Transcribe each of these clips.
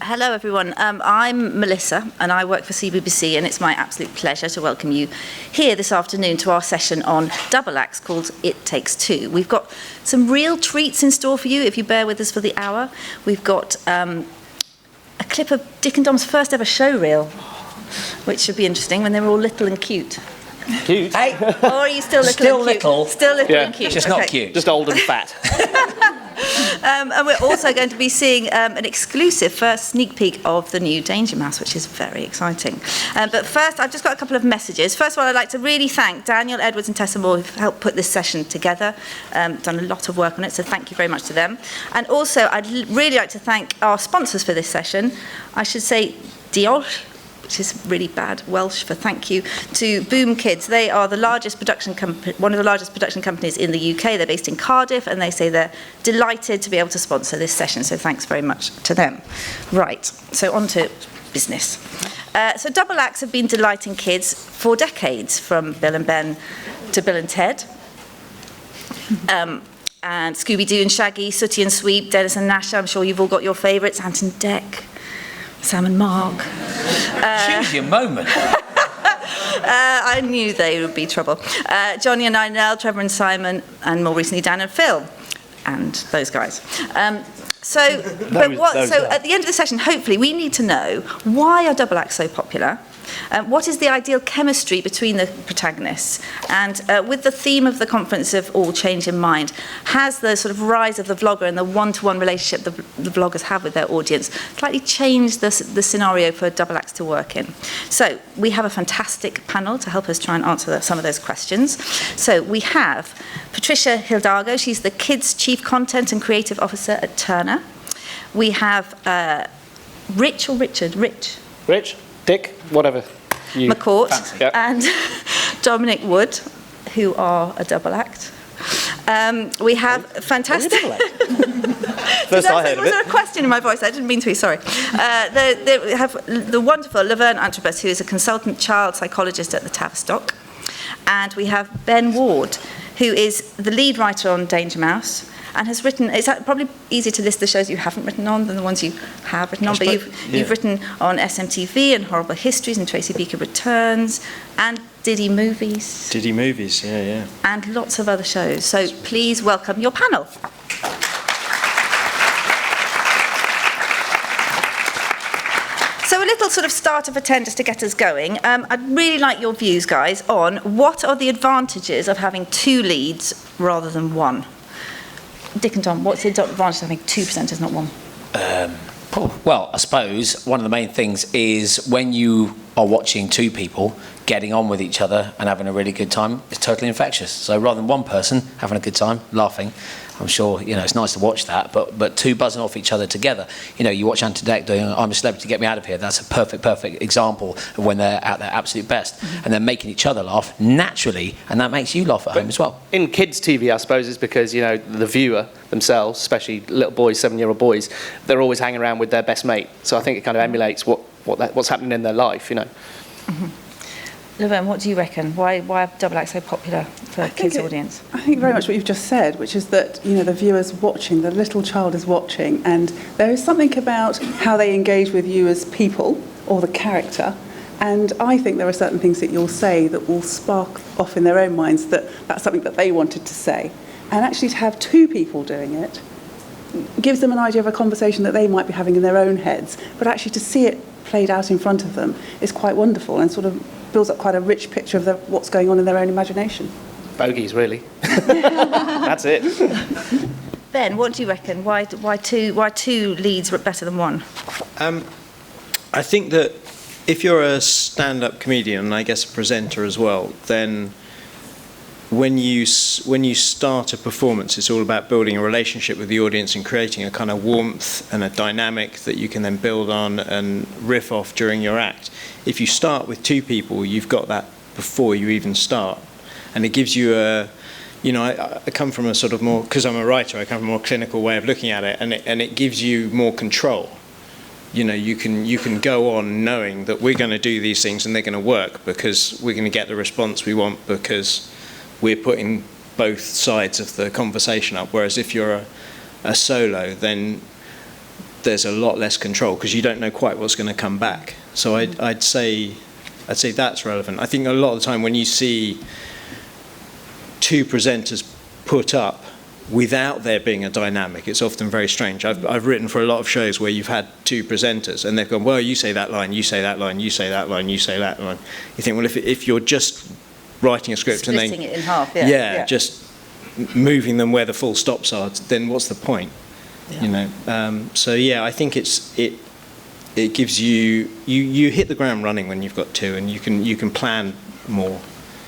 Hello everyone, I'm Melissa and I work for CBBC, and it's my absolute pleasure to welcome you here this afternoon to our session on double acts called It Takes Two. We've got some real treats in store for you if you bear with us for the hour. We've got a clip of Dick and Dom's first ever show reel, which should be interesting when they were all little and cute. Cute? Hey. Or are you still little and cute? Still little and cute. Just not cute. Just old and fat. And we're also going to be seeing an exclusive first sneak peek of the new Danger Mouse, which is very exciting. But first, I've just got a couple of messages. First of all, I'd like to really thank Daniel Edwards and Tessa Moore, who've helped put this session together, done a lot of work on it, so thank you very much to them. And also, I'd really like to thank our sponsors for this session. I should say Diolch, which is really bad Welsh for thank you, to Boom Kids. They are the largest production one of the largest production companies in the UK. They're based in Cardiff, and they say they're delighted to be able to sponsor this session, so thanks very much to them. Right, so on to business. So double acts have been delighting kids for decades, from Bill and Ben to Bill and Ted. And Scooby-Doo and Shaggy, Sooty and Sweep, Dennis and Nash. I'm sure you've all got your favourites. Ant and Dec, Sam and Mark. Choose your moment. I knew they would be trouble. Johnny and Ninel, Trevor and Simon, and more recently Dan and Phil, and those guys. So at the end of the session, hopefully, we need to know, why are double acts so popular? What is the ideal chemistry between the protagonists? And with the theme of the conference of all change in mind, has the sort of rise of the vlogger and the one-to-one relationship the vloggers have with their audience slightly changed the scenario for double acts to work in? So we have a fantastic panel to help us try and answer some of those questions. So we have Patricia Hidalgo. She's the Kids Chief Content and Creative Officer at Turner. We have Rich or Richard? Rich? Dick? Whatever. McCourt and Dominic Wood, who are a double act. We have fantastic... First I heard of it. Was there a question in my voice? I didn't mean to be, sorry. We have the wonderful Laverne Antrobus, who is a consultant child psychologist at the Tavistock. And we have Ben Ward, who is the lead writer on Danger Mouse, and has written, it's probably easier to list the shows you haven't written on than the ones you have written on, but you've written on SMTV and Horrible Histories and Tracy Beaker Returns and Diddy Movies. Diddy Movies, yeah. And lots of other shows. So please welcome your panel. So a little sort of starter for 10 just to get us going. I'd really like your views, guys, on what are the advantages of having two leads rather than one? Dick and Tom, what's the advantage of having 2 presenters, not one? Well, I suppose one of the main things is when you are watching two people getting on with each other and having a really good time, it's totally infectious. So rather than one person having a good time, laughing, I'm sure, it's nice to watch that, but two buzzing off each other together. You watch Ant and Dec doing I'm a Celebrity, Get Me Out of Here. That's a perfect example of when they're at their absolute best. Mm-hmm. And they're making each other laugh naturally, and that makes you laugh at home as well. In kids' TV, I suppose, is because, the viewer themselves, especially little boys, 7-year-old boys, they're always hanging around with their best mate. So I think it kind of emulates what's happening in their life, Mm-hmm. Laverne, what do you reckon? Why are double acts so popular for kids' audience? I think very much what you've just said, which is that the viewer's watching, the little child is watching, and there is something about how they engage with you as people or the character. And I think there are certain things that you'll say that will spark off in their own minds that that's something that they wanted to say. And actually to have two people doing it gives them an idea of a conversation that they might be having in their own heads, but actually to see it played out in front of them is quite wonderful and sort of builds up quite a rich picture of what's going on in their own imagination. Bogies, really. That's it. Ben, what do you reckon? Why two leads better than one? I think that if you're a stand-up comedian, and I guess a presenter as well, then when you start a performance, it's all about building a relationship with the audience and creating a kind of warmth and a dynamic that you can then build on and riff off during your act. If you start with two people, you've got that before you even start, and it gives you a, I come from a sort of more, because I'm a writer, I come from a more clinical way of looking at it, and it gives you more control. You can go on knowing that we're going to do these things and they're going to work because we're going to get the response we want because we're putting both sides of the conversation up. Whereas if you're a solo, then there's a lot less control because you don't know quite what's going to come back. So I'd say that's relevant. I think a lot of the time when you see two presenters put up without there being a dynamic, it's often very strange. I've written for a lot of shows where you've had two presenters and they've gone, well, you say that line, you say that line, you say that line, you say that line. You think, well, if you're just writing a script and then splitting it in half, yeah. just moving them where the full stops are, then what's the point? Yeah. You know. So yeah, I think it gives you hit the ground running when you've got two, and you can plan more.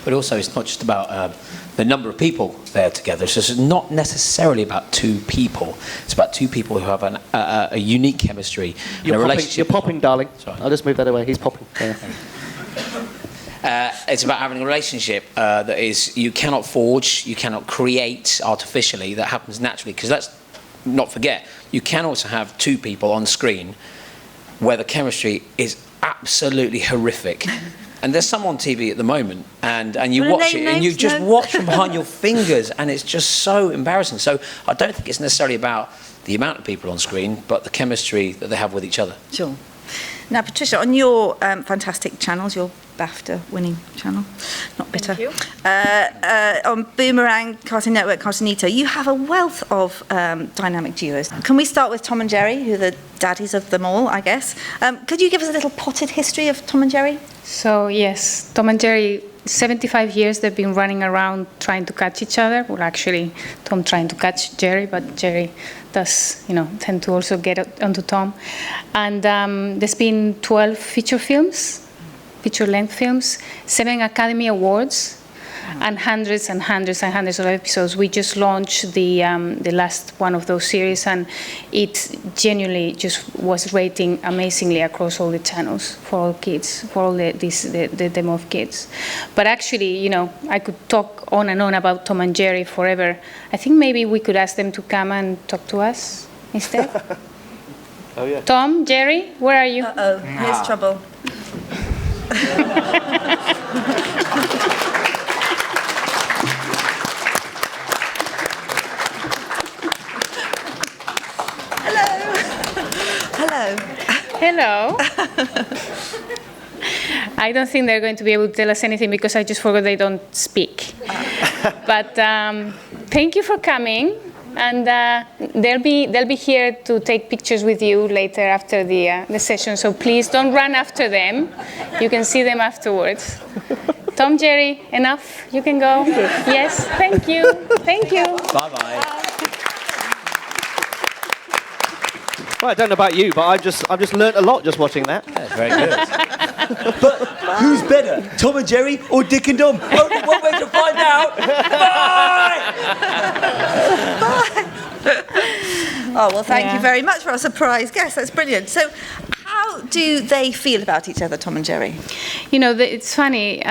But also, it's not just about the number of people there together. So it's not necessarily about two people. It's about two people who have a unique chemistry and a relationship. You're popping, darling. Sorry. I'll just move that away. He's popping. Yeah. It's about having a relationship that is you cannot forge, you cannot create artificially, that happens naturally. Because let's not forget, you can also have two people on screen where the chemistry is absolutely horrific. And there's some on TV at the moment, and you watch it, and you just watch from behind your fingers, and it's just so embarrassing. So I don't think it's necessarily about the amount of people on screen, but the chemistry that they have with each other. Sure. Now, Patricia, on your fantastic channels, your BAFTA-winning channel, not bitter. Thank you. On Boomerang, Cartoon Network, Cartoonito, you have a wealth of dynamic duos. Can we start with Tom and Jerry, who are the daddies of them all, I guess? Could you give us a little potted history of Tom and Jerry? So yes, Tom and Jerry, 75 years they've been running around trying to catch each other. Well, actually, Tom trying to catch Jerry, but Jerry does, tend to also get onto Tom. And there's been 12 feature-length films, 7 Academy Awards, and hundreds and hundreds and hundreds of episodes. We just launched the last one of those series, and it genuinely just was rating amazingly across all the channels for all kids, for all the demo of kids. But actually, I could talk on and on about Tom and Jerry forever. I think maybe we could ask them to come and talk to us instead. Oh yeah. Tom, Jerry, where are you? Uh-oh, here's trouble. Hello. I don't think they're going to be able to tell us anything because I just forgot they don't speak. But thank you for coming, and they'll be here to take pictures with you later after the session. So please don't run after them. You can see them afterwards. Tom, Jerry, enough? You can go. Yes. Thank you. Thank you. Bye bye. Well, I don't know about you, but I've just learnt a lot just watching that. That's very good. But who's better, Tom and Jerry or Dick and Dom? Only one way to find out. Bye! Oh, well, thank you very much for our surprise guest. That's brilliant. So how do they feel about each other, Tom and Jerry? It's funny,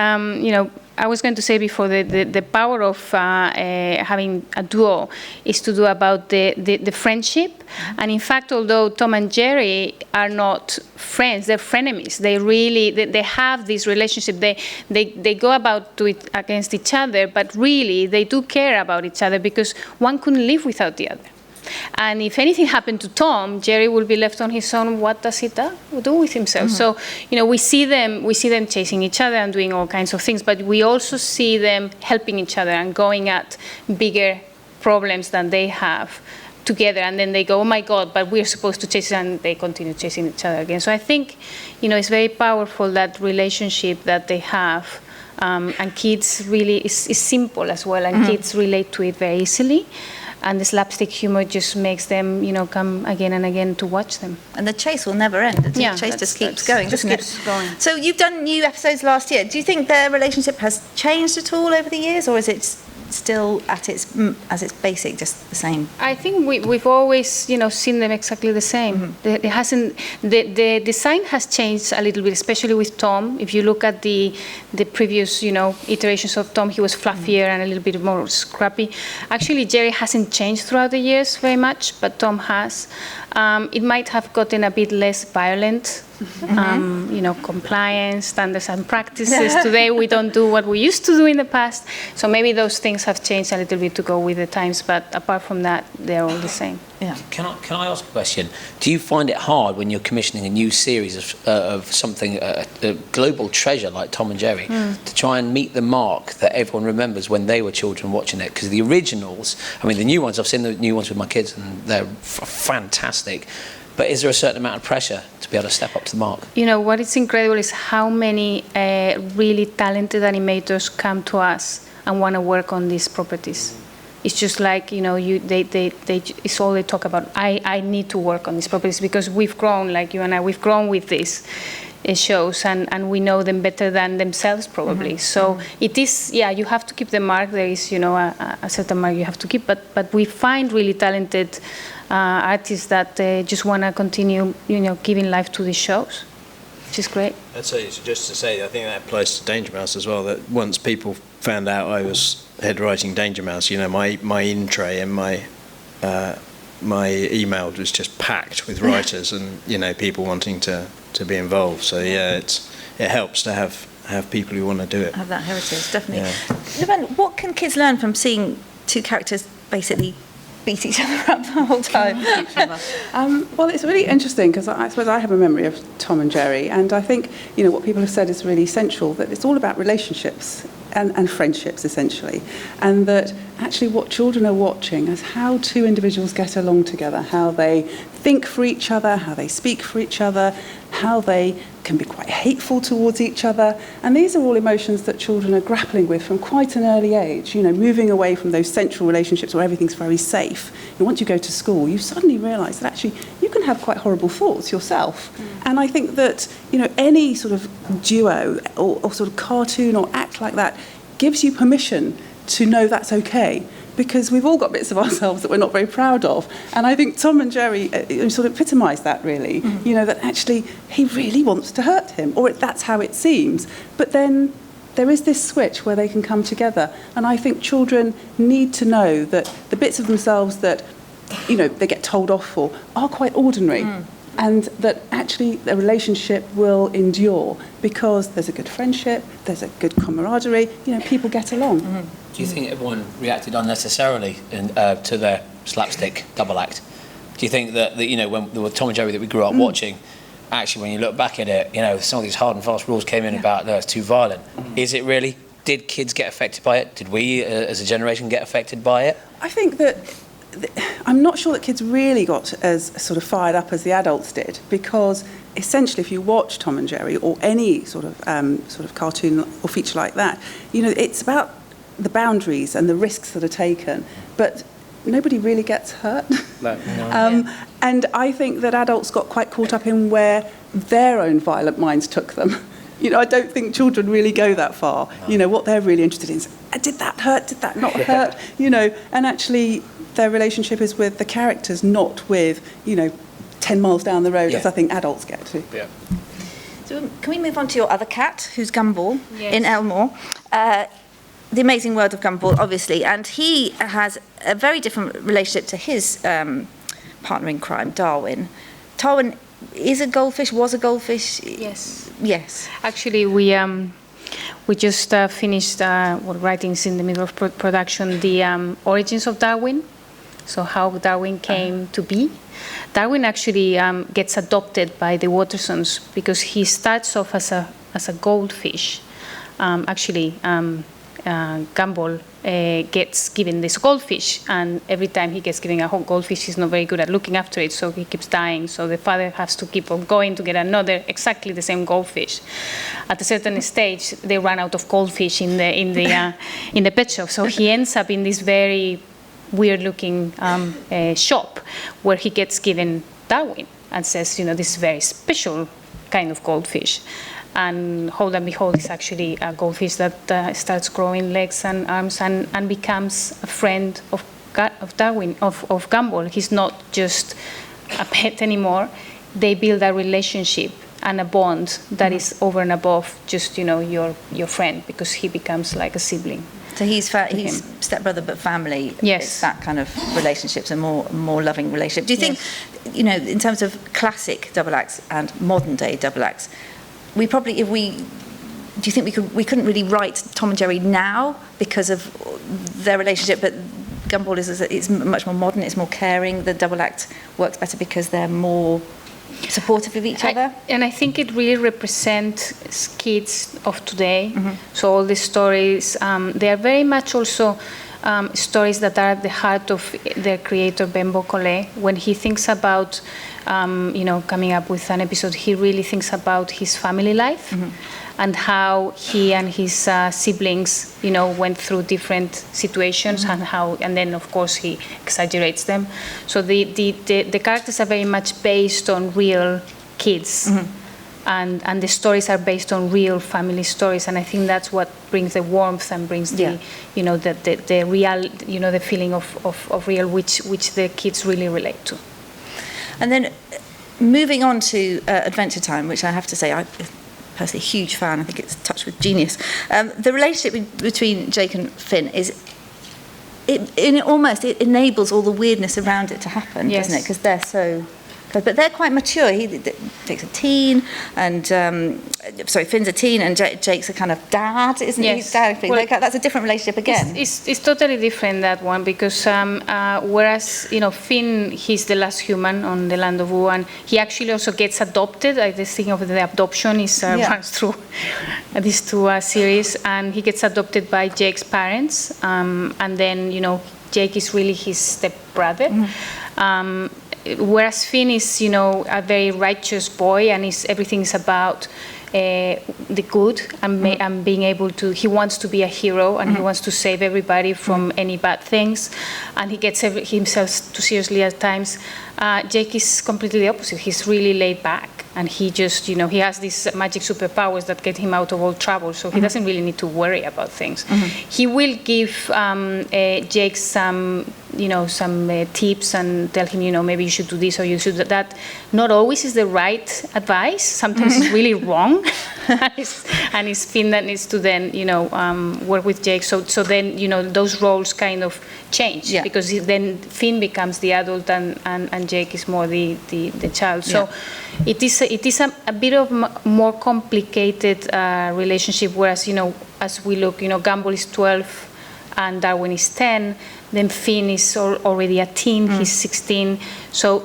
I was going to say before, the power of having a duo is to do about the friendship. And in fact, although Tom and Jerry are not friends, they're frenemies. They have this relationship. They go about to it against each other, but really they do care about each other because one couldn't live without the other. And if anything happened to Tom, Jerry will be left on his own. What does he do with himself? So, we see them chasing each other and doing all kinds of things, but we also see them helping each other and going at bigger problems than they have together. And then they go, oh my God, but we're supposed to chase, and they continue chasing each other again. So I think, it's very powerful, that relationship that they have. And kids really, is simple as well, and kids relate to it very easily. And the slapstick humor just makes them, come again and again to watch them. And the chase will never end. The chase just keeps going, doesn't it? Going. So you've done new episodes last year. Do you think their relationship has changed at all over the years, or is it still at its basic, just the same? I think we've always, seen them exactly the same. It hasn't. The design has changed a little bit, especially with Tom. If you look at the previous, iterations of Tom, he was fluffier and a little bit more scrappy. Actually, Jerry hasn't changed throughout the years very much, but Tom has. It might have gotten a bit less violent compliance, standards and practices. Today we don't do what we used to do in the past. So maybe those things have changed a little bit to go with the times, but apart from that, they're all the same. Yeah. Can I ask a question? Do you find it hard when you're commissioning a new series of something, a global treasure like Tom and Jerry, to try and meet the mark that everyone remembers when they were children watching it? Because the originals, I mean, the new ones, I've seen the new ones with my kids, and they're fantastic. But is there a certain amount of pressure to be able to step up to the mark? What is incredible is how many really talented animators come to us and want to work on these properties. It's just like, it's all they talk about. I need to work on these properties because we've grown, like you and I, we've grown with these shows and we know them better than themselves probably. So it is, you have to keep the mark. There is, a certain mark you have to keep, but we find really talented artists that just want to continue, giving life to these shows, which is great. That's just to say, I think that applies to Danger Mouse as well, that once people found out I was head writing Danger Mouse, my in-tray and my email was just packed with writers and, people wanting to be involved. So, it helps to have people who want to do it. Have that heritage, definitely. Yeah. Laverne, what can kids learn from seeing two characters basically beat each other up the whole time? Well, it's really interesting because I suppose I have a memory of Tom and Jerry, and I think what people have said is really central, that it's all about relationships and friendships essentially, and that actually what children are watching is how two individuals get along together, how they think for each other, how they speak for each other, how they can be quite hateful towards each other. And these are all emotions that children are grappling with from quite an early age, moving away from those central relationships where everything's very safe. And once you go to school, you suddenly realise that actually you can have quite horrible thoughts yourself. And I think that, any sort of duo or sort of cartoon or act like that gives you permission to know that's okay. Because we've all got bits of ourselves that we're not very proud of. And I think Tom and Jerry sort of epitomise that, really. That actually he really wants to hurt him, or that's how it seems. But then there is this switch where they can come together. And I think children need to know that the bits of themselves that, they get told off for are quite ordinary. And that actually the relationship will endure because there's a good friendship, there's a good camaraderie, people get along. Do you think everyone reacted unnecessarily to their slapstick double act? Do you think that when there were Tom and Jerry that we grew up watching, actually when you look back at it, some of these hard and fast rules came in about it's too violent. Is it really? Did kids get affected by it? Did we as a generation get affected by it? I think that I'm not sure that kids really got as sort of fired up as the adults did, because essentially if you watch Tom and Jerry or any sort of cartoon or feature like that, it's about the boundaries and the risks that are taken, but nobody really gets hurt. No. And I think that adults got quite caught up in where their own violent minds took them. I don't think children really go that far. What they're really interested in is, did that hurt? Did that not hurt? And actually their relationship is with the characters, not with, 10 miles down the road, as I think adults get to. Yeah. So can we move on to your other cat, who's Gumball, Yes. in Elmore? The Amazing World of Gumball, obviously, and he has a very different relationship to his partner in crime, Darwin. Darwin is a goldfish, was a goldfish? Yes. Yes. Actually, we just finished writing in the middle of production the origins of Darwin, so how Darwin came to be. Darwin actually gets adopted by the Wattersons because he starts off as a goldfish. Gumball gets given this goldfish, and every time he gets given a whole goldfish, he's not very good at looking after it, so he keeps dying. So the father has to keep on going to get another exactly the same goldfish. At a certain stage, they run out of goldfish in the pet shop, so he ends up in this very weird-looking shop where he gets given Darwin and says, this is very special kind of goldfish. And hold and behold, it's actually a goldfish that starts growing legs and arms and becomes a friend of Darwin, of Gumball. He's not just a pet anymore. They build a relationship and a bond that is over and above just, your friend, because he becomes like a sibling. So he's stepbrother but family. Yes. It's that kind of relationships, a more loving relationship. Do you think you know, in terms of classic double acts and modern day double acts, we probably, do you think we couldn't really write Tom and Jerry now because of their relationship, but Gumball is much more modern, it's more caring, the double act works better because they're more supportive of each other? And I think it really represents kids of today. So all the stories, they are very much also stories that are at the heart of their creator, Ben Bocole. When he thinks about, you know, coming up with an episode, he really thinks about his family life and how he and his siblings, you know, went through different situations and then of course he exaggerates them. So the characters are very much based on real kids. And the stories are based on real family stories, and I think that's what brings the warmth and brings the, you know, the real, you know, the feeling of real, which the kids really relate to. And then moving on to Adventure Time, which I have to say, I'm personally a huge fan. I think it's touched with genius. The relationship between Jake and Finn it enables all the weirdness around it to happen, doesn't it? Because they're so. But they're quite mature. Jake's a teen, and Finn's a teen, and Jake's a kind of dad, isn't he? Dad. Well, that's a different relationship again. It's totally different, that one, because whereas, you know, Finn, he's the last human on the land of Wu, and he actually also gets adopted. This thing of the adoption runs through these two series, and he gets adopted by Jake's parents, and then, you know, Jake is really his stepbrother. Whereas Finn is, you know, a very righteous boy, and everything's about the good and being able to. He wants to be a hero, and he wants to save everybody from any bad things, and he gets himself too seriously at times. Jake is completely the opposite. He's really laid back, and he just, you know, he has these magic superpowers that get him out of all trouble, so he doesn't really need to worry about things. He will give Jake some tips and tell him, you know, maybe you should do this or you should do that. Not always is the right advice. Sometimes it's really wrong, and it's Finn that needs to then, you know, work with Jake. So then, you know, those roles kind of change, because then Finn becomes the adult and Jake is more the child. So it is a bit of more complicated relationship. Whereas, you know, as we look, you know, Gumball is 12 and Darwin is 10. Then Finn is already a teen, he's 16. So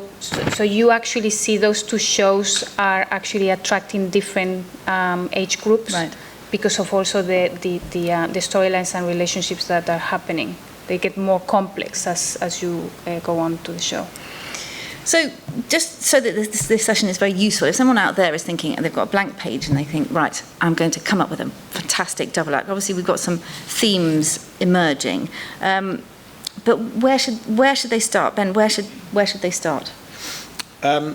you actually see those two shows are actually attracting different age groups, because of also the storylines and relationships that are happening. They get more complex as you go on to the show. So just so that this session is very useful, if someone out there is thinking, and they've got a blank page and they think, right, I'm going to come up with a fantastic double act. Obviously, we've got some themes emerging. But where should they start, Ben? Where should they start? I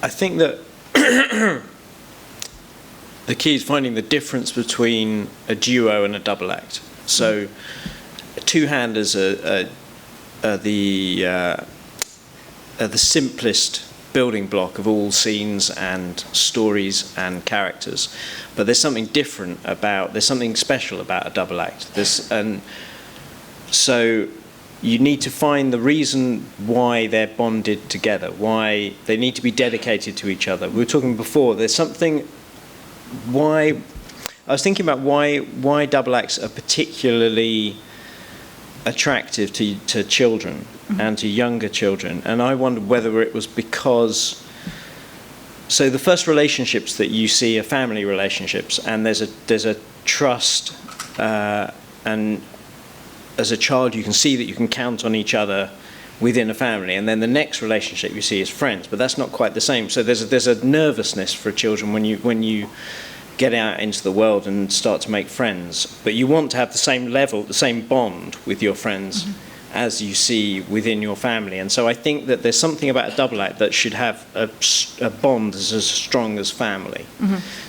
think that the key is finding the difference between a duo and a double act. So, two-handers are the simplest building block of all scenes and stories and characters, but there's something special about a double act. So you need to find the reason why they're bonded together, why they need to be dedicated to each other. We were talking before, there's something, I was thinking about why double acts are particularly attractive to children and to younger children, and I wondered whether it was because, so the first relationships that you see are family relationships, and there's a trust, and as a child you can see that you can count on each other within a family, and then the next relationship you see is friends, but that's not quite the same. So there's a nervousness for children when you get out into the world and start to make friends, but you want to have the same level, the same bond with your friends as you see within your family. And so I think that there's something about a double act that should have a bond as strong as family.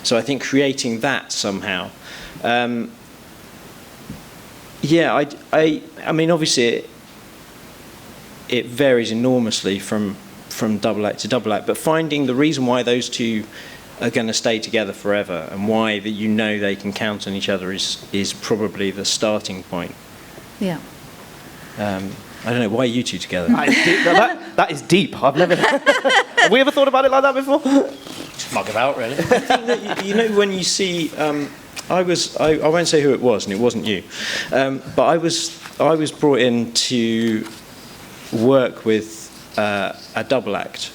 So I think creating that somehow. I mean, obviously it varies enormously from double act to double act, but finding the reason why those two are going to stay together forever and why that you know they can count on each other is probably the starting point. Yeah. I don't know, why are you two together? That is deep. That is deep. I've never. Have we ever thought about it like that before? Just mug about, really. You know, when you see, I won't say who it was, and it wasn't you, but I was brought in to work with a double act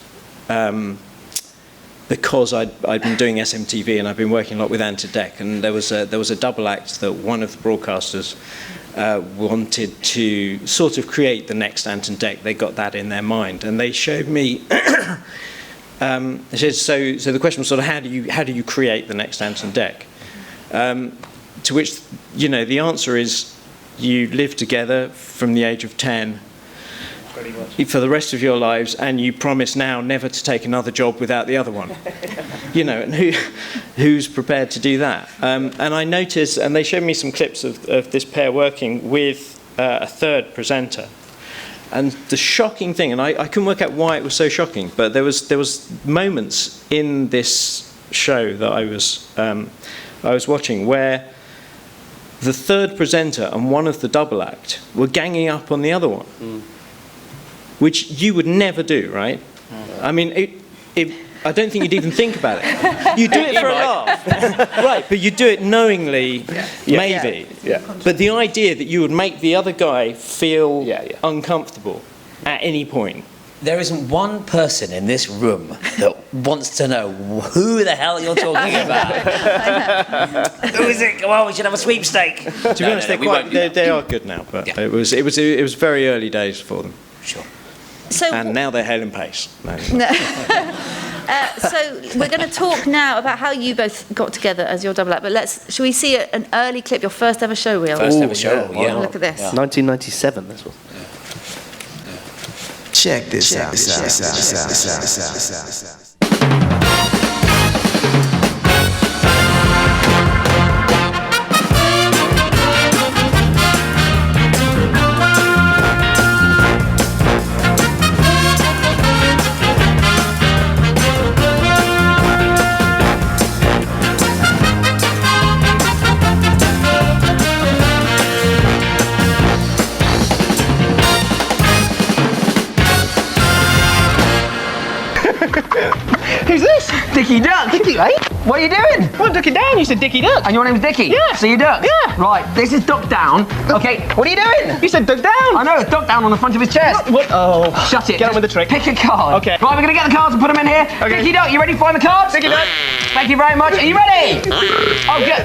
because I'd been doing SMTV and I've been working a lot with Ant and Dec, and there was a double act that one of the broadcasters wanted to sort of create the next Ant and Dec. They got that in their mind, and they showed me. They said, so the question was sort of how do you create the next Ant and Dec? To which, you know, the answer is you live together from the age of 10 for the rest of your lives, and you promise now never to take another job without the other one. You know, and who's prepared to do that? And I noticed, and they showed me some clips of this pair working with a third presenter. And the shocking thing, and I couldn't work out why it was so shocking, but there was moments in this show that I was watching where the third presenter and one of the double act were ganging up on the other one, which you would never do, right? I mean, I don't think you'd even think about it. You do it for a laugh, right? But you do it knowingly, maybe. Yeah. But the idea that you would make the other guy feel uncomfortable at any point. There isn't one person in this room that wants to know who the hell you're talking about. Who is it? Come on, we should have a sweepstake. To be honest, they are good now, but it was very early days for them. Sure. So, And now they're Helen Pace. No. So we're going to talk now about how you both got together as your double act. But shall we see an early clip, your first ever show reel? First ever show, yeah. Look at this. 1997. This was. Check this out. Who's this? Dickie Duck. Dickie, eh? What are you doing? Well, Ducky Down, you said Dickie Duck. And your name's Dickie? Yeah. So you Duck? Yeah. Right, this is Duck Down. Okay, what are you doing? You said Duck Down. I know, Duck Down on the front of his chest. What? Oh. Shut it. Get on with the trick. Pick a card. Okay. Right, we're going to get the cards and put them in here. Okay. Dickie Duck, you ready to find the cards? Dickie Duck. Thank you very much. Are you ready? Oh, good.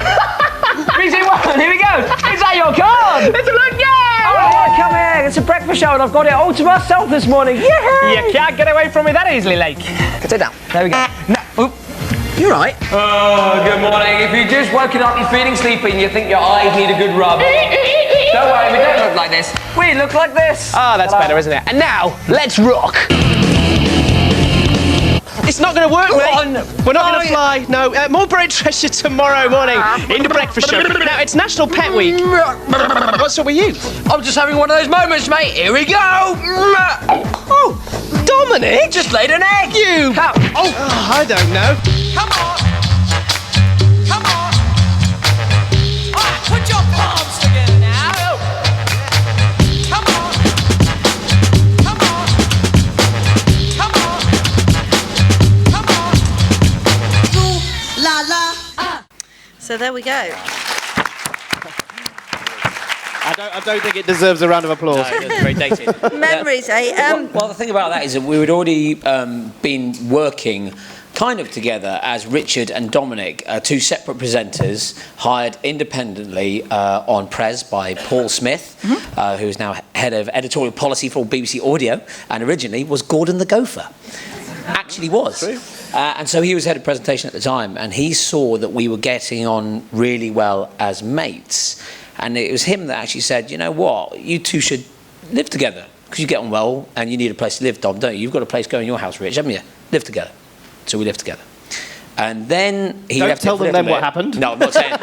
3, 2, 1, here we go. Is that your card? Let's look, yeah! All right, come here. It's a breakfast show and I've got it all to myself this morning. You can't get away from me that easily, like. Sit down. There we go. Now, you right? Oh, good morning. If you're just woken up, you're feeling sleepy and you think your eyes need a good rub. Don't worry, we don't look like this. We look like this. Oh, that's better, isn't it? And now, let's rock. It's not going to work, mate. We're not going to fly. No, more bread treasure tomorrow morning in the breakfast show. Now, it's National Pet Week. What's up with you? I'm just having one of those moments, mate. Here we go. Oh, Dominic. Just laid an egg. You. How? Oh, I don't know. Come on. Come on. All right, put your palms together now. Come on. Come on. Come on. Come on. Ooh, la la. So there we go. I don't think it deserves a round of applause. No, it's very dated. Memories, eh? Well, the thing about that is that we had already been working kind of together as Richard and Dominic, two separate presenters, hired independently on Prez by Paul Smith, who is now head of editorial policy for BBC Audio, and originally was Gordon the Gopher. Actually was. And so he was head of presentation at the time, and he saw that we were getting on really well as mates. And it was him that actually said, you know what, you two should live together, because you get on well, and you need a place to live, Dom, don't you? You've got a place going in your house, Rich, haven't you? Live together. So we lived together. And then he Don't left tell it for a them then little what bit. happened. No, I'm not saying.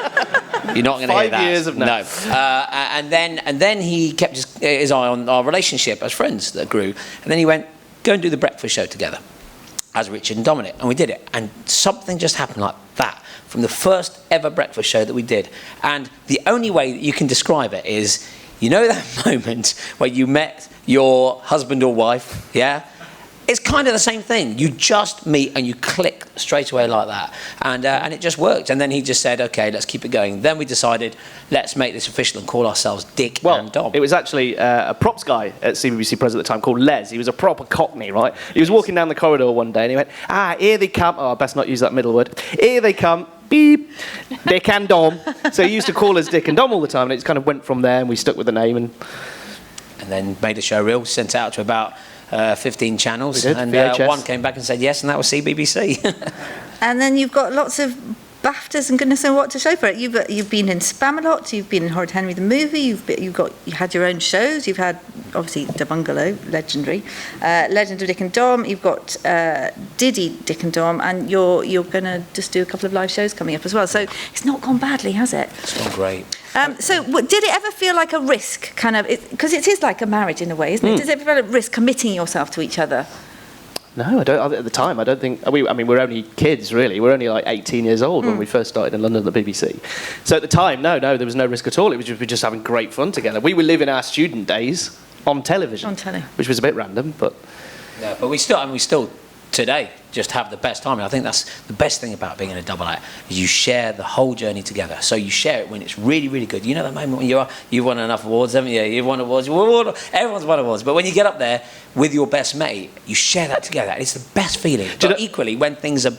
You're not going to hear that. 5 years of no. And then he kept his eye on our relationship as friends that grew. And then he went, go and do the breakfast show together as Richard and Dominic. And we did it. And something just happened like that from the first ever breakfast show that we did. And the only way that you can describe it is You know that moment where you met your husband or wife, yeah? It's kind of the same thing. You just meet and you click straight away like that. And it just worked. And then he just said, OK, let's keep it going. Then we decided, let's make this official and call ourselves Dick and Dom. It was actually a props guy at CBBC Press at the time called Les. He was a proper cockney, right? He was walking down the corridor one day and he went, here they come. Oh, I best not use that middle word. Here they come. Beep. Dick and Dom. So he used to call us Dick and Dom all the time. And it just kind of went from there and we stuck with the name. And then made a show reel, sent it out to about 15 channels. We did, and VHS. one came back and said yes, and that was CBBC. And then you've got lots of BAFTAs and goodness knows what to show for it. You've been in Spamalot, you've been in Horrid Henry the movie, you had your own shows. You've had obviously The Bungalow, legendary, Legend of Dick and Dom. You've got Diddy Dick and Dom, and you're going to just do a couple of live shows coming up as well. So it's not gone badly, has it? It's gone great. So did it ever feel like a risk, kind of, because it is like a marriage in a way, isn't it? Does it feel like a risk committing yourself to each other? no, I don't. At the time, I don't think. I mean, we're only kids, really. We're only like 18 years old when we first started in London at the BBC. So at the time, no, there was no risk at all. It was just, we were just having great fun together. We were living our student days on television. On telly. Which was a bit random, but... Yeah, but we still today just have the best time. And I think that's the best thing about being in a double act, is you share the whole journey together. So you share it when it's really, really good. You know that moment when you've won enough awards, haven't you? You've won awards. Everyone's won awards. But when you get up there with your best mate, you share that together. It's the best feeling. But equally, when things are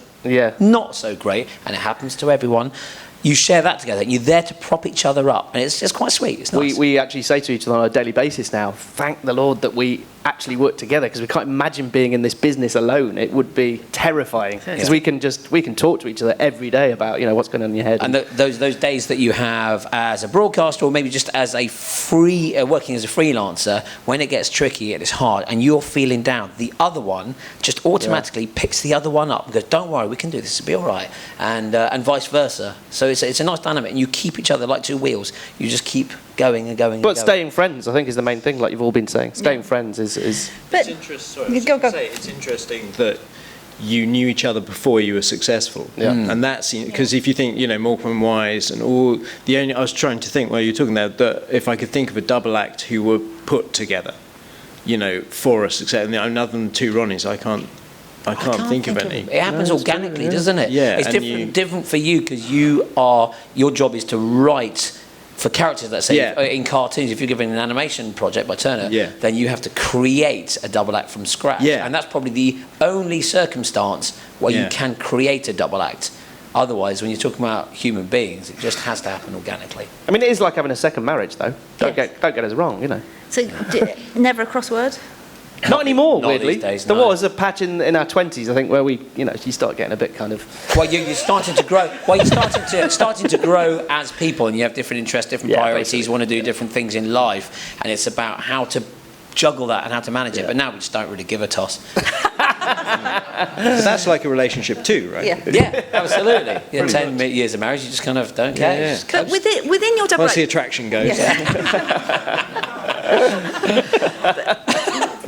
not so great, and it happens to everyone, you share that together, and you're there to prop each other up, and it's quite sweet. It's nice. We actually say to each other on a daily basis now, thank the Lord that we actually work together, because we can't imagine being in this business alone. It would be terrifying, because we can talk to each other every day about what's going on in your head. And those days that you have as a broadcaster, or maybe just as a working as a freelancer, when it gets tricky, it is hard, and you're feeling down, the other one just automatically picks the other one up and goes, "Don't worry, we can do this. It'll be all right," and vice versa. So it's a nice dynamic, and you keep each other like two wheels. You just keep going and going. But staying friends, I think, is the main thing. Like you've all been saying, staying friends is. But it's interesting that you knew each other before you were successful. Yeah. And that's because if you think, Morecambe and Wise and all I was trying to think while you were talking there, that if I could think of a double act who were put together, for a success, and other than two Ronnies, I can't think of any. It happens organically, doesn't it? Yeah, it's different for you, because your job is to write for characters. Let's say in cartoons, if you're given an animation project by Turner, then you have to create a double act from scratch. Yeah. And that's probably the only circumstance where you can create a double act. Otherwise, when you're talking about human beings, it just has to happen organically. I mean, it is like having a second marriage, though. Don't get us wrong, So never a crossword? Not anymore, not weirdly. these days, there no. was a patch in our 20s, I think, where we, you start getting a bit kind of... Well, you're starting to grow. Well, you're starting to grow as people, and you have different interests, different priorities. Basically. Want to do different things in life, and it's about how to juggle that and how to manage it. But now we just don't really give a toss. But that's like a relationship too, right? Yeah, absolutely. 10 years of marriage, you just kind of don't care. Yeah. But within your double Once act... the attraction goes.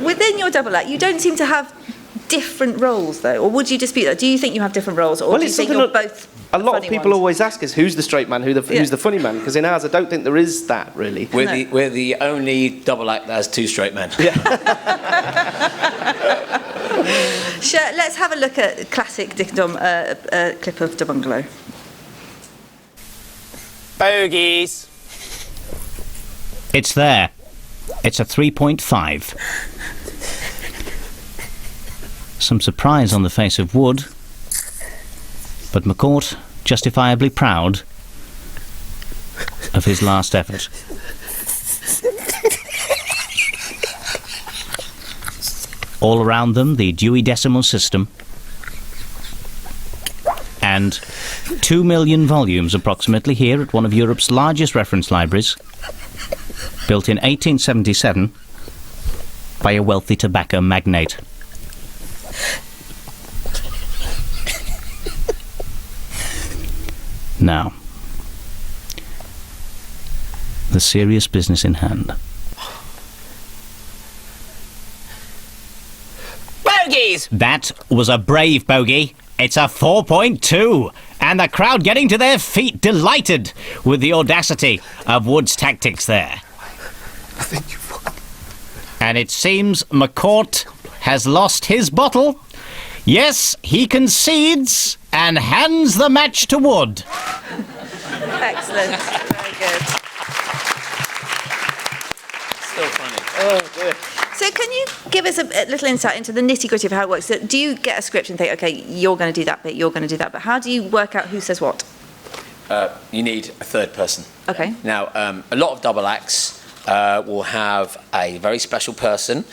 Within your double act, you don't seem to have different roles, though. Or would you dispute that? Do you think you have different roles, or do you think you're both? A lot of funny people ones? always ask us who's the straight man, who's the funny man, because in ours I don't think there is that really. We're the only double act that has two straight men. Sure, let's have a look at a classic Dick and Dom clip of The Bungalow. Bogies. It's there. It's a 3.5. Some surprise on the face of Wood, but McCourt justifiably proud of his last effort. All around them, the Dewey Decimal System, and 2 million volumes approximately here at one of Europe's largest reference libraries, built in 1877 by a wealthy tobacco magnate. Now, the serious business in hand. Bogies! That was a brave bogey. It's a 4.2, and the crowd getting to their feet, delighted with the audacity of Wood's tactics there. And it seems McCourt has lost his bottle. Yes, he concedes and hands the match to Wood. Excellent. Very good. Still funny. Oh, dear. So can you give us a little insight into the nitty-gritty of how it works? So do you get a script and think, OK, you're going to do that bit, you're going to do that bit? How do you work out who says what? You need a third person. OK. Now, a lot of double acts will have a very special person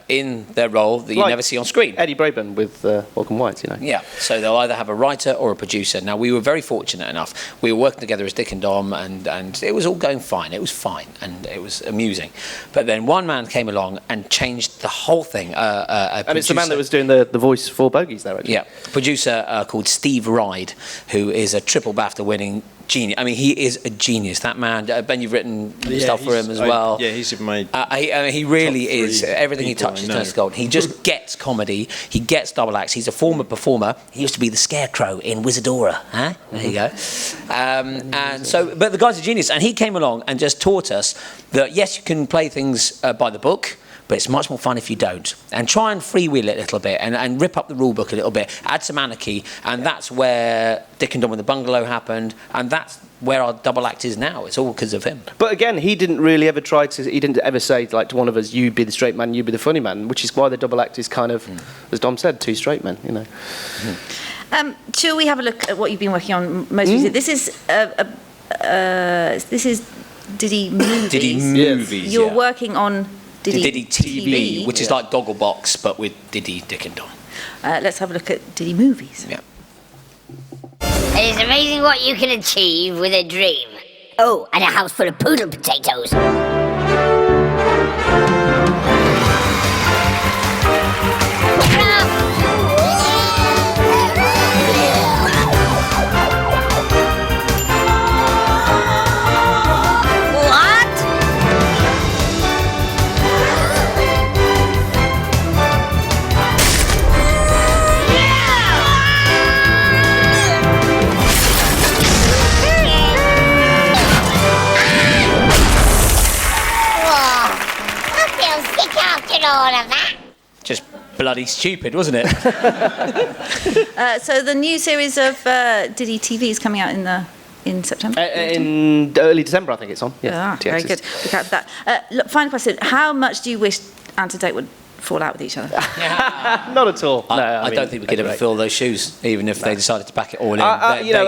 in their role that you Like never see on screen. Eddie Braben with Welcome White, you know. Yeah, so they'll either have a writer or a producer. Now, we were very fortunate enough. We were working together as Dick and Dom, and it was all going fine. It was fine, and it was amusing. But then one man came along and changed the whole thing. And it's the man that was doing the voice for Bogies there, actually. Yeah, a producer called Steve Ride, who is a triple BAFTA winning genius. I mean, he is a genius. That man, Ben, you've written stuff for him as well. He's in my he really top three is. Everything he people touches I turns know. to gold. He just gets comedy. He gets double acts. He's a former performer. He used to be the Scarecrow in Wizardora. Huh? There you go. And so, but the guy's a genius. And he came along and just taught us that, yes, you can play things by the book, but it's much more fun if you don't. And try and freewheel it a little bit and rip up the rule book a little bit, add some anarchy, and that's where Dick and Dom in the Bungalow happened, and that's where our double act is now. It's all because of him. But again, he didn't really ever try to, he didn't ever say, like, to one of us, you be the straight man, you be the funny man, which is why the double act is kind of, as Dom said, two straight men, you know. Shall we have a look at what you've been working on most recently? This is Diddy Movies. Diddy Movies, You're yeah. working on Diddy TV, which is like Gogglebox, but with Diddy, Dick and Dom. Let's have a look at Diddy Movies. Yeah. It is amazing what you can achieve with a dream. Oh, and a house full of poodle potatoes. All of that. Just bloody stupid, wasn't it? So the new series of Diddy TV is coming out in September? In early December, I think it's on. Yeah, Very good. Look out for that. Look, final question. How much do you wish Ant and Dec would fall out with each other? Not at all. I don't think we could ever fill those shoes, even if they decided to pack it all in. A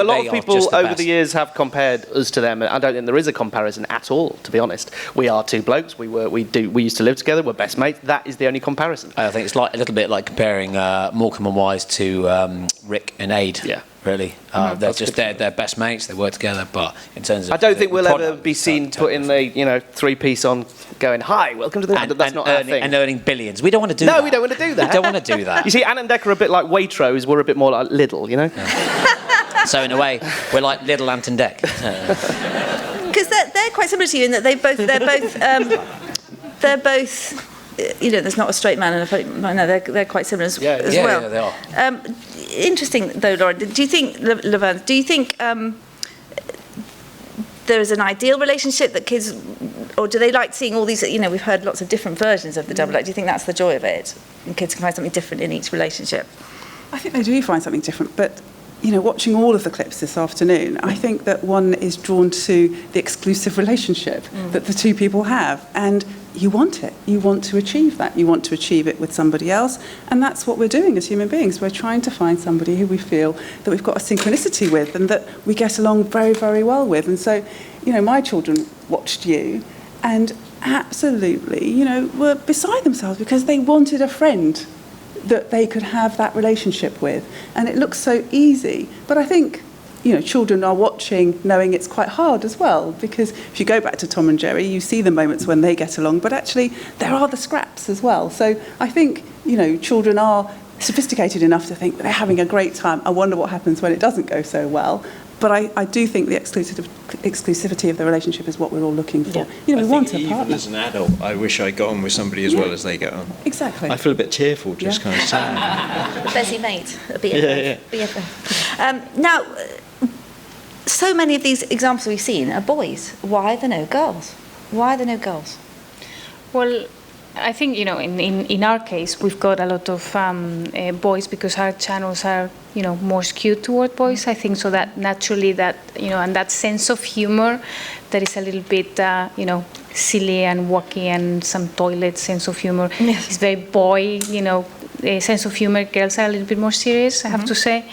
lot of are people just over best. the years have compared us to them. I don't think there is a comparison at all, to be honest. We are two blokes. We used to live together. We're best mates. That is the only comparison. I think it's like a little bit like comparing Morecambe and Wise to Rick and Aid. Yeah. Really, they're best mates. They work together, but in terms of I don't think we'll ever product, be seen putting the three-piece on, going, "Hi, welcome to the." That's not our thing. And earning billions. We don't want to do that. No, we don't want to do that. We don't want to do that. You see, Ant and Dec are a bit like Waitrose. We're a bit more like Lidl, you know. So in a way, we're like little Ant and Dec. Because they're quite similar to you in that they're both. There's not a straight man and a funny man. No, they're quite similar as well. Yeah, they are. Interesting, though, Laura. Do you think, Laverne, there is an ideal relationship that kids, or do they like seeing all these? We've heard lots of different versions of the double act. Do you think that's the joy of it? And kids can find something different in each relationship. I think they do find something different, but watching all of the clips this afternoon, I think that one is drawn to the exclusive relationship that the two people have, and you want it. You want to achieve that. You want to achieve it with somebody else, and that's what we're doing as human beings. We're trying to find somebody who we feel that we've got a synchronicity with and that we get along very, very well with. And so, my children watched you and absolutely, were beside themselves because they wanted a friend that they could have that relationship with. And it looks so easy. But I think, children are watching knowing it's quite hard as well, because if you go back to Tom and Jerry, you see the moments when they get along, but actually there are the scraps as well. So I think, children are sophisticated enough to think that they're having a great time. I wonder what happens when it doesn't go so well. But I do think the exclusivity of the relationship is what we're all looking for. We want a partner. Even as an adult, I wish I got on with somebody as well as they get on. Exactly. I feel a bit tearful just kind of saying A Bessie mate, a BFF. BFF. Now, so many of these examples we've seen are boys. Why are there no girls? Why are there no girls? Well, I think, in our case, we've got a lot of boys because our channels are, more skewed toward boys. I think so that naturally that, and that sense of humor that is a little bit, silly and wacky and some toilet sense of humor. Yes. It's very boy, sense of humor. Girls are a little bit more serious, I have to say,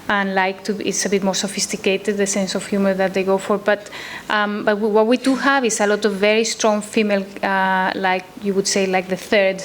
and it's a bit more sophisticated, the sense of humor that they go for. But what we do have is a lot of very strong female, like you would say, like the third,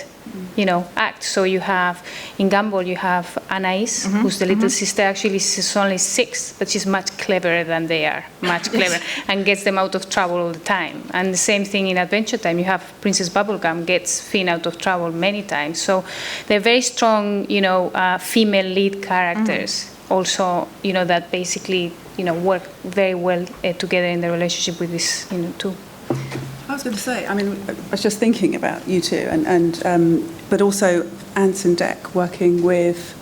act. So you have, in Gumball, you have Anais, who's the little sister. Actually, she's only 6, but she's much cleverer than they are, much cleverer, and gets them out of trouble all the time. And the same thing in Adventure Time. You have Princess Bubblegum gets Finn out of trouble many times. So they're very strong, female lead characters. Also, that basically, work very well together in the relationship with this, two. I was going to say, I was just thinking about you two, but also Anson Deck working with...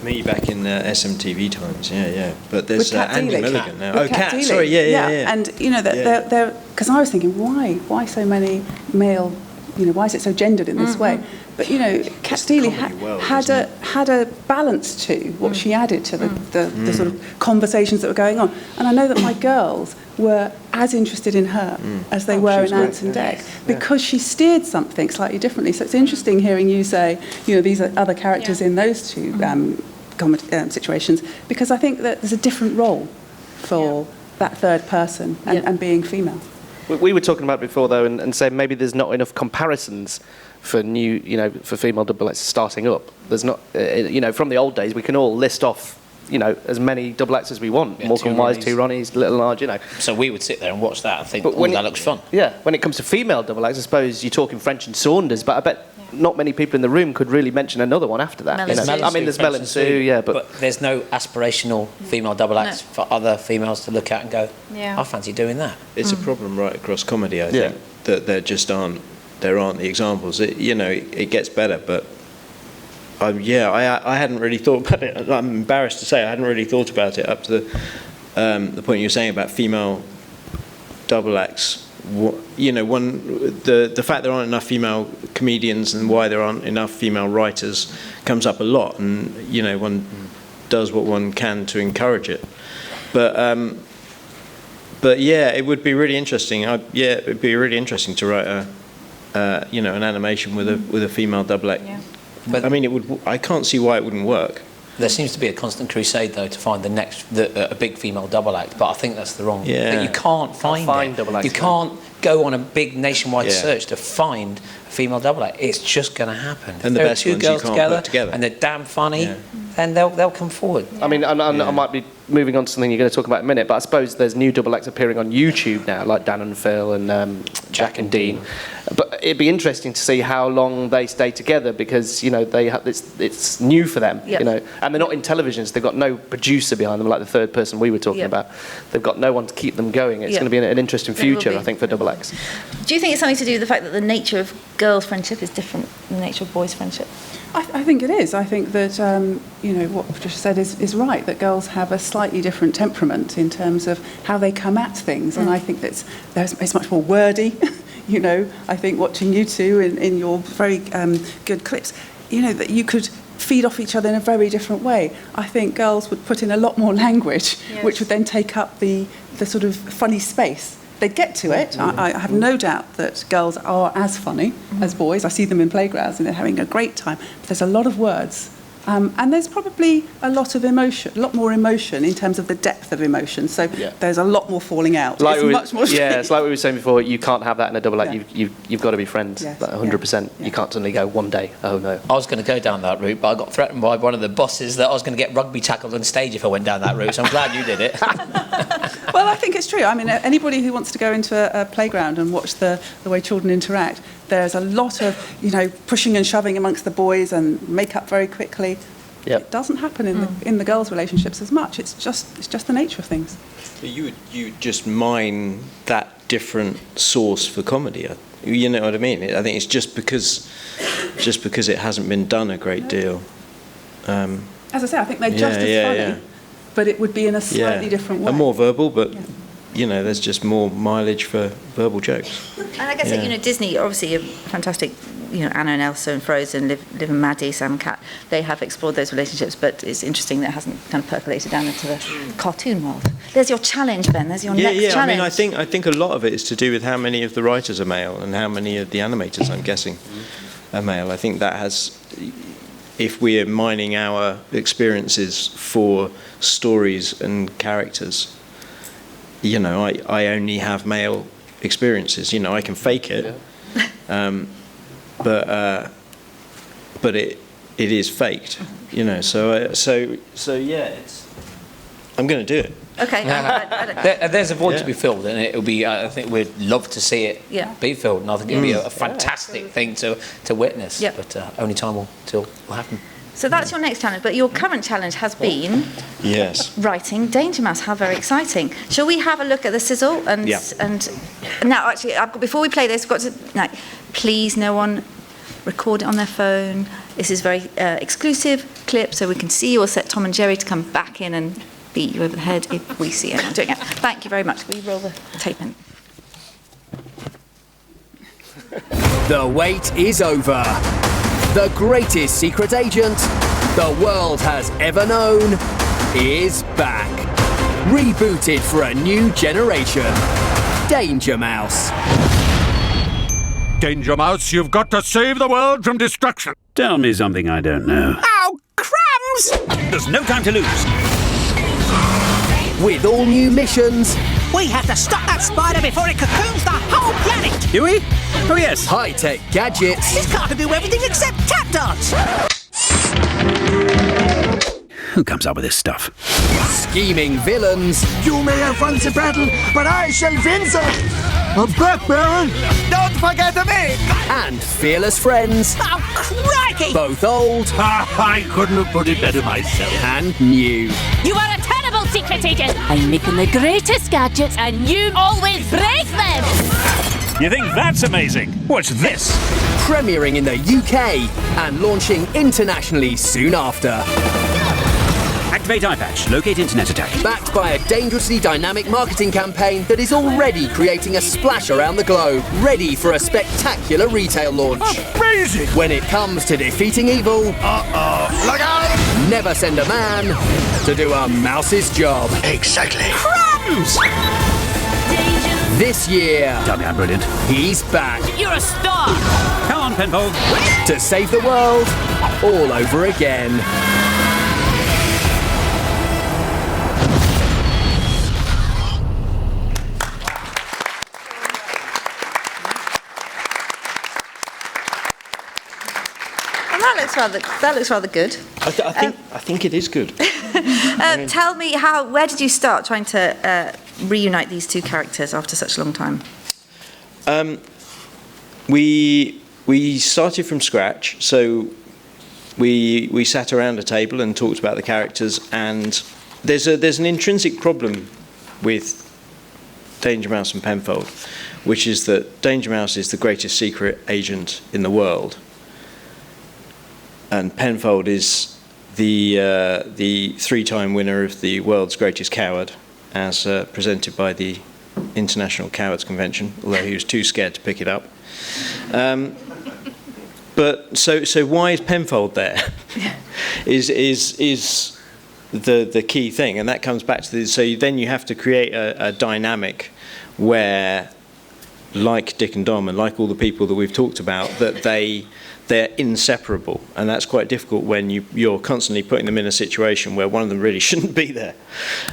Me back in SMTV times, yeah. But there's Kat Andy Dealey. Milligan now. With Kat Kat, Dealey. sorry, yeah. And, they're... Because I was thinking, why so many male... why is it so gendered in this way? But, Kat Dealey had a balance to what she added to the sort of conversations that were going on. And I know that my girls were as interested in her as they were in Anson Deck because she steered something slightly differently. So it's interesting hearing you say, these are other characters in those two situations, because I think that there's a different role for that third person and being female. We were talking about it before, though, and saying maybe there's not enough comparisons for new, for female double acts starting up. There's not, from the old days, we can all list off, as many double acts as we want. Morecambe Wise, 2 Ronnies, Little Large, So we would sit there and watch that and think, that looks fun. Yeah, when it comes to female double acts, I suppose you're talking French and Saunders, but I bet not many people in the room could really mention another one after that. There's Mel and Sue, but there's no aspirational female double acts for other females to look at and go, I fancy doing that. It's a problem right across comedy, I think, that there just aren't the examples. It gets better, but I hadn't really thought about it. I'm embarrassed to say I hadn't really thought about it up to the point you were saying about female double acts. The fact there aren't enough female comedians and why there aren't enough female writers comes up a lot, and one does what one can to encourage it. But yeah, it would be really interesting. It'd be really interesting to write an animation with a female double act. Yeah. But I can't see why it wouldn't work. There seems to be a constant crusade, though, to find a big female double act, but I think that's the wrong. Yeah. You can't find double acts. You can't go on a big nationwide search to find a female double act. It's just going to happen. And the best two ones you girls can't put together, and they're damn funny, then they'll come forward. I mean, I might be moving on to something you're going to talk about in a minute, but I suppose there's new double acts appearing on YouTube now, like Dan and Phil and Jack and Dean. But it'd be interesting to see how long they stay together, because they have it's new for them, and they're not in televisions. They've got no producer behind them, like the third person we were talking about. They've got no one to keep them going. It's going to be an interesting future, I think, for double acts. Do you think it's something to do with the fact that the nature of girls' friendship is different than the nature of boys' friendship? I think it is. I think that, what Patricia said is right, that girls have a slightly different temperament in terms of how they come at things. And I think it's much more wordy. I think watching you two in your very good clips, that you could feed off each other in a very different way. I think girls would put in a lot more language, which would then take up the sort of funny space. They'd get to it. I have no doubt that girls are as funny as boys. I see them in playgrounds and they're having a great time. But there's a lot of words. And there's probably a lot of emotion, a lot more emotion in terms of the depth of emotion. So there's a lot more falling out. Much more it's like we were saying before, you can't have that in a double act. You've got to be friends, Yes. like 100%. You can't suddenly go one day, oh no. I was going to go down that route, but I got threatened by one of the bosses that I was going to get rugby tackled on stage if I went down that route, so I'm glad you did it. Well, I think it's true. I mean, anybody who wants to go into a playground and watch the way children interact, there's a lot of, pushing and shoving amongst the boys and make up very quickly. Yep. It doesn't happen in the girls' relationships as much. It's just the nature of things. You just mine that different source for comedy. You know what I mean? I think it's just because it hasn't been done a great deal. As I say, I think they're just as funny, but it would be in a slightly different way. And more verbal, but there's just more mileage for verbal jokes. And I guess, Disney, obviously, a fantastic, Anna and Elsa and Frozen, Liv and Maddie, Sam and Cat, they have explored those relationships, but it's interesting that it hasn't kind of percolated down into the cartoon world. There's your challenge, Ben. There's your next challenge. I mean, I think a lot of it is to do with how many of the writers are male and how many of the animators, I'm guessing, are male. I think that has, if we are mining our experiences for stories and characters, I only have male experiences. I can fake it, but it is faked. So yeah, I'm going to do it. Okay. There's a void to be filled, and it'll be. I think we'd love to see it be filled, and I think it'll be a fantastic thing to witness. Yep. But only time will happen. So that's your next challenge, but your current challenge has been writing Danger Mouse. How very exciting! Shall we have a look at the sizzle? And now, actually, before we play this, we've got to please, no one record it on their phone. This is very exclusive clip, so we can see you. We'll set Tom and Jerry to come back in and beat you over the head if we see anyone doing it. Thank you very much. Will you roll the tape in? The wait is over. The greatest secret agent the world has ever known is back. Rebooted for a new generation. Danger Mouse. Danger Mouse, you've got to save the world from destruction. Tell me something I don't know. Oh, crumbs! There's no time to lose. With all new missions. We have to stop that spider before it cocoons the whole planet! Do we? Oh, yes. High-tech gadgets. This car can do everything except tap dance! Who comes up with this stuff? Scheming villains. You may have won the battle, but I shall win I'm back, Baron! Don't forget me! And fearless friends. Oh, crikey! Both old. I couldn't have put it better myself. And new. You are a terrible secret agent! I'm making the greatest gadgets and you always break them! You think that's amazing? What's this? Premiering in the UK and launching internationally soon after. Activate eye patch. Locate internet attack. Backed by a dangerously dynamic marketing campaign that is already creating a splash around the globe. Ready for a spectacular retail launch. Amazing! When it comes to defeating evil... Look out! Never send a man to do a mouse's job. Exactly. Crumbs! This year... Tell me I'm brilliant. He's back. You're a star! Come on, Penfold. To save the world all over again. That looks rather good. I think it is good. Tell me, where did you start trying to reunite these two characters after such a long time? We started from scratch, so we sat around a table and talked about the characters, and there's an intrinsic problem with Danger Mouse and Penfold, which is that Danger Mouse is the greatest secret agent in the world. And Penfold is the three-time winner of the world's greatest coward, as presented by the International Cowards Convention, although he was too scared to pick it up. But so why is Penfold there? is the key thing, and that comes back to the. So then you have to create a dynamic where, like Dick and Dom, and like all the people that we've talked about, that they're inseparable, and that's quite difficult when you're constantly putting them in a situation where one of them really shouldn't be there.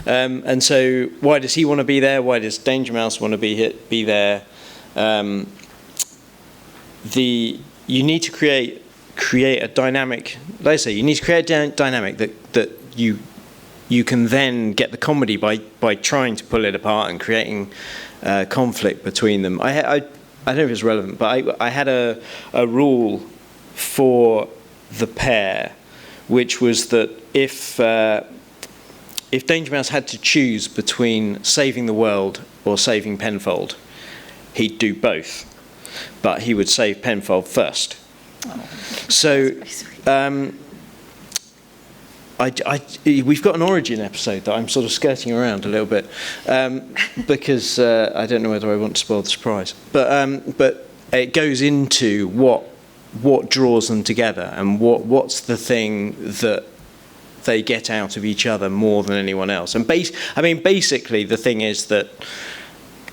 And so why does he want to be there? Why does Danger Mouse want to be there? You need to create a dynamic, like I say, you need to create a dynamic that you can then get the comedy by trying to pull it apart and creating conflict between them. I don't know if it's relevant, but I had a rule for the pair, which was that if Danger Mouse had to choose between saving the world or saving Penfold, he'd do both, but he would save Penfold first. So we've got an origin episode that I'm sort of skirting around a little bit because I don't know whether I want to spoil the surprise. But it goes into what draws them together and what's the thing that they get out of each other more than anyone else. And basically the thing is that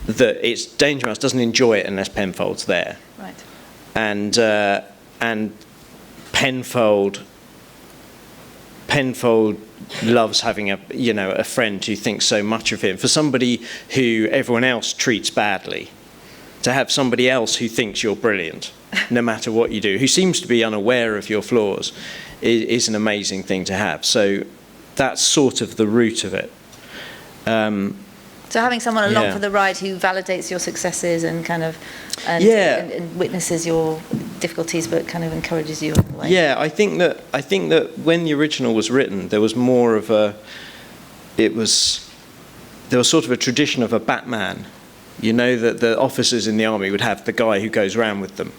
it's Danger Mouse doesn't enjoy it unless Penfold's there. Right. And Penfold loves having a friend who thinks so much of him. For somebody who everyone else treats badly, to have somebody else who thinks you're brilliant, no matter what you do, who seems to be unaware of your flaws, is an amazing thing to have. So that's sort of the root of it. So having someone along Yeah. for the ride who validates your successes and kind of and witnesses your difficulties, but kind of encourages you along the way. Yeah, I think that when the original was written, there was more of there was sort of a tradition of a Batman. You know, that the officers in the army would have the guy who goes around with them,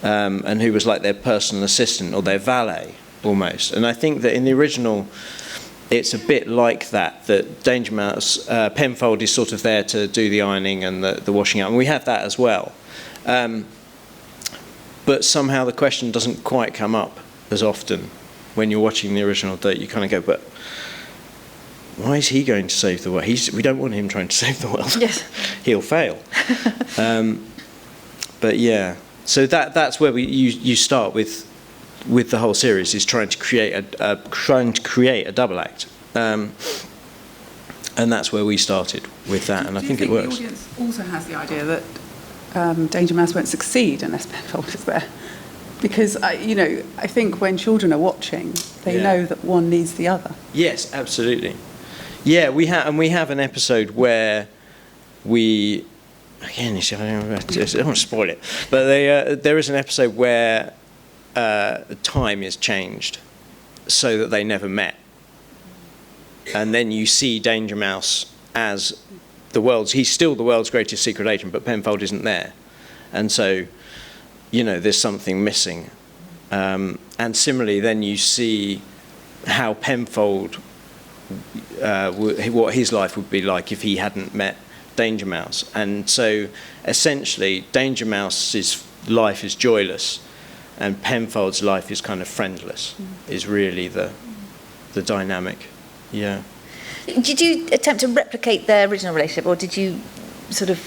and who was like their personal assistant or their valet almost. And I think that in the original, it's a bit like that Danger Mouse, Penfold is sort of there to do the ironing and the washing up, and we have that as well. But somehow the question doesn't quite come up as often when you're watching the original, that you kind of go, but why is he going to save the world? We don't want him trying to save the world. Yes. He'll fail. But yeah, so that's where you start with the whole series, is trying to create a double act, and that's where we started with that, and I think it works. The audience also has the idea that Danger Mouse won't succeed unless Penfold is there, because I think when children are watching, they know that one needs the other. Yes, absolutely. Yeah, we have an episode where we, again, you see, I don't want to spoil it, but there is an episode where time is changed so that they never met, and then you see Danger Mouse as he's still the world's greatest secret agent, but Penfold isn't there, and so there's something missing, and similarly then you see how Penfold what his life would be like if he hadn't met Danger Mouse. And so essentially Danger Mouse's life is joyless and Penfold's life is kind of friendless, is really the dynamic. Yeah. Did you attempt to replicate their original relationship, or did you sort of,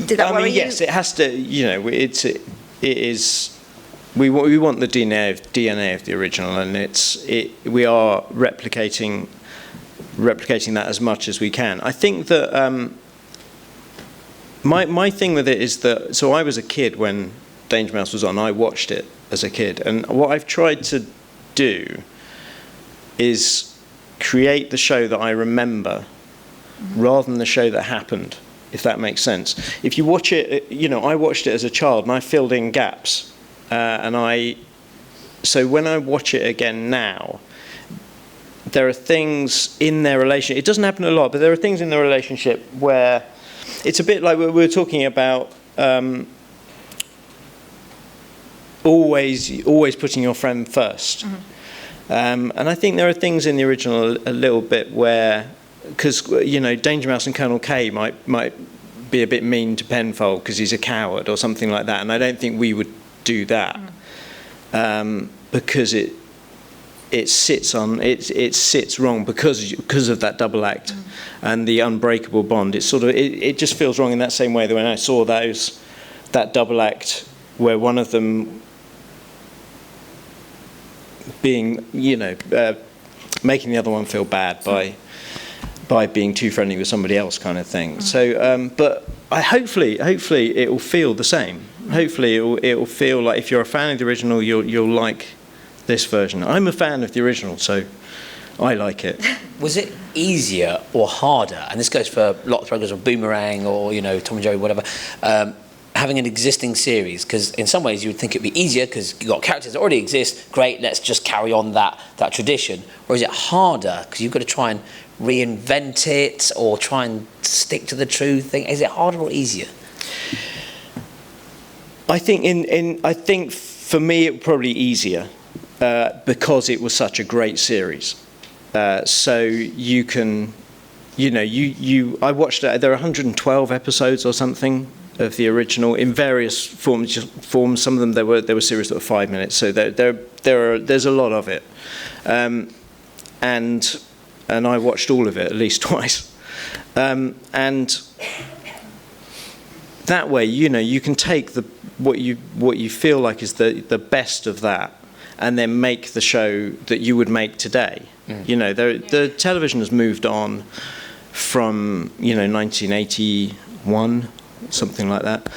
did that worry you? Yes, it has to, it is, we want the DNA of the original, and we are replicating that as much as we can. I think that my thing with it is that, so I was a kid when Danger Mouse was on. I watched it as a kid, and what I've tried to do is create the show that I remember rather than the show that happened, if that makes sense. If you watch it, I watched it as a child and I filled in gaps, so when I watch it again now, there are things in their relationship, it doesn't happen a lot, but there are things in their relationship where it's a bit like we were talking about, always putting your friend first. And I think there are things in the original a little bit where, because Danger Mouse and Colonel K might be a bit mean to Penfold because he's a coward or something like that, and I don't think we would do that, because it sits wrong because of that double act and the unbreakable bond. It's sort of it just feels wrong in that same way that when I saw that double act where one of them being making the other one feel bad by being too friendly with somebody else, kind of thing. So but hopefully it will feel the same. Hopefully it will feel like, if you're a fan of the original, you'll like this version. I'm a fan of the original, so I like it. Was it easier or harder? And this goes for a lot of programs of Boomerang or Tom and Jerry, whatever. Having an existing series, because in some ways you would think it'd be easier because you've got characters that already exist. Great, let's just carry on that tradition. Or is it harder because you've got to try and reinvent it or try and stick to the true thing? Is it harder or easier? I think I think for me it would probably easier. because it was such a great series. So you can, I watched it. There are 112 episodes or something of the original in various forms. Some of them there were series that were 5 minutes. So there's a lot of it, and I watched all of it at least twice, and that way you can take what you feel like is the best of that, and then make the show that you would make today. The television has moved on from 1981, something like that.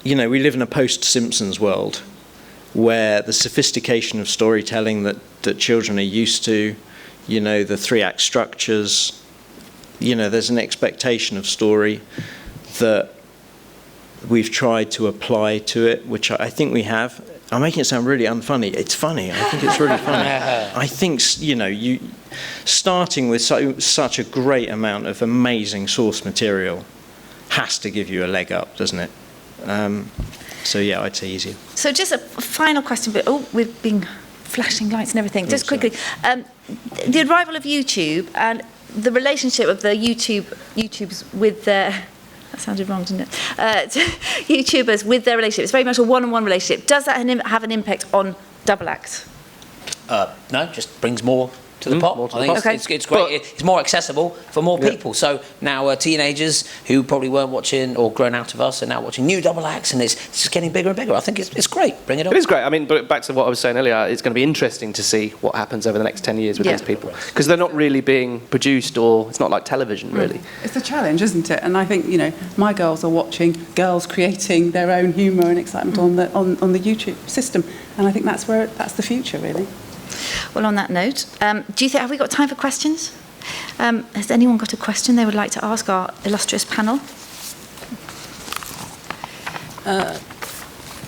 We live in a post-Simpsons world where the sophistication of storytelling that children are used to, the 3-act structures, there's an expectation of story that we've tried to apply to it, which I think we have. I'm making it sound really unfunny. It's funny. I think it's really funny. I think, you starting with such a great amount of amazing source material has to give you a leg up, doesn't it? So yeah, I'd say easier. So just a final question, but we've been flashing lights and everything. Just quickly, the arrival of YouTube and the relationship of the YouTubers with their... That sounded wrong, didn't it? YouTubers with their relationship. It's very much a one-on-one relationship. Does that have an impact on double act? No, just brings more to the pot. I think it's great. It's more accessible for more people. So now teenagers who probably weren't watching or grown out of us are now watching new double acts, and it's just getting bigger and bigger. I think it's great. Bring it on. It is great. I mean, but back to what I was saying earlier, it's going to be interesting to see what happens over the next 10 years with these people, because they're not really being produced, or it's not like television, really. It's a challenge, isn't it? And I think, my girls are watching girls creating their own humour and excitement on the YouTube system, and I think that's the future, really. Well, on that note, have we got time for questions? Has anyone got a question they would like to ask our illustrious panel?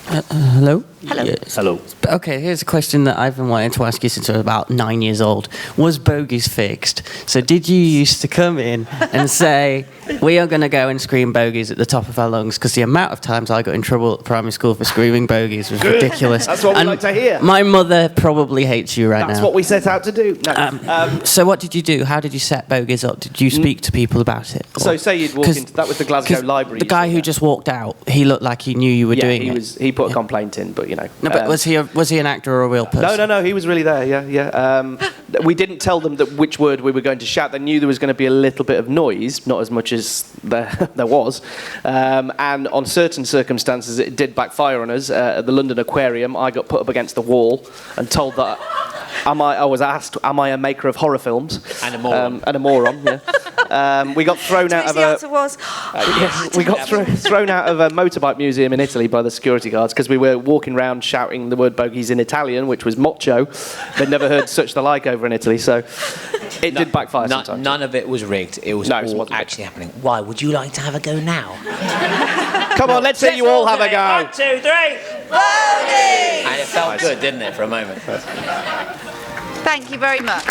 Hello? Hello. Yes. Hello. Okay, here's a question that I've been wanting to ask you since I was about 9 years old. Was bogies fixed? So did you used to come in and say, we are going to go and scream bogies at the top of our lungs? Because the amount of times I got in trouble at primary school for screaming bogies was ridiculous. That's what we like to hear. My mother probably hates you right now. That's what we set out to do. No. So what did you do? How did you set bogies up? Did you speak to people about it? So say you'd walk into... That was the Glasgow Library. The guy who just walked out, he looked like he knew you were doing it. He put a complaint in, but No, but was he an actor or a real person? No, he was really there, yeah. We didn't tell them which word we were going to shout. They knew there was going to be a little bit of noise, not as much as there was. And on certain circumstances, it did backfire on us. At the London Aquarium, I got put up against the wall and told that... I was asked, am I a maker of horror films? And a moron. Yeah. We got thrown out of the answer was... we got thrown out of a motorbike museum in Italy by the security guards because we were walking around shouting the word bogies in Italian, which was mocho. They'd never heard such the like over in Italy, so it did backfire sometimes. None of it was rigged. It was all actually happening. Why? Would you like to have a go now? Come on, let's see you all have a go. 1, 2, 3. Bogies! And it felt good, didn't it, for a moment? Thank you very much.